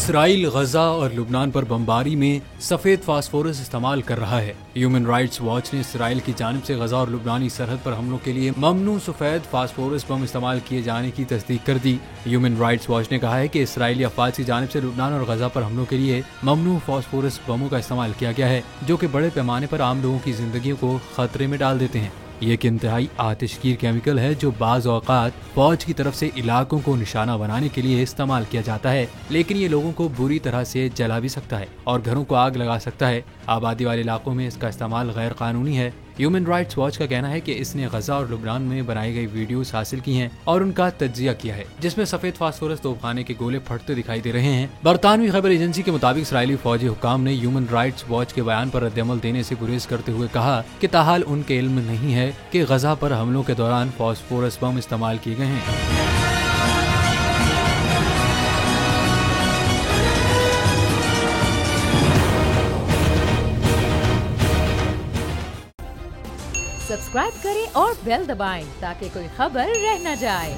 Israel गजा और लुबनान पर बमबारी में सफेद फास्फोरस इस्तेमाल कर रहा है। ह्यूमन राइट्स वॉच ने इसराइल की जानिब से गजा और लुबनानी सरहद पर हमलों के लिए ममनू सफेद फास्फोरस बम इस्तेमाल किए जाने की तस्दीक कर दी। ह्यूमन राइट्स वॉच ने कहा है कि इसराइली अफवाज की जानिब से लुबनान और गजा पर हमलों के लिए ममनू फास्फोरस बमों का इस्तेमाल किया गया है, जो कि बड़े पैमाने पर आम लोगों की जिंदगी को खतरे में डाल देते हैं। ये एक इंतहाई आतिशगीर केमिकल है जो बाज़ औक़ात फौज की तरफ से इलाकों को निशाना बनाने के लिए इस्तेमाल किया जाता है, लेकिन ये लोगों को बुरी तरह से जला भी सकता है और घरों को आग लगा सकता है। आबादी वाले इलाकों में इसका इस्तेमाल गैर कानूनी है। ह्यूमन राइट्स वॉच का कहना है कि इसने गजा और लुबनान में बनाई गई वीडियोस हासिल की हैं और उनका तज्जिया किया है, जिसमें सफेद फास्फोरस तोपखाने के गोले फटते दिखाई दे रहे हैं। बरतानवी खबर एजेंसी के मुताबिक इसराइली फौजी हुकाम ने ह्यूमन राइट्स वॉच के बयान पर रद्दअमल देने से गुरेज करते हुए कहा कि ताहाल उनके इल्म नहीं है कि गजा पर हमलों के दौरान फास्फोरस बम इस्तेमाल किए गए हैं। सब्सक्राइब करें और बेल दबाएं ताकि कोई खबर रह न जाए।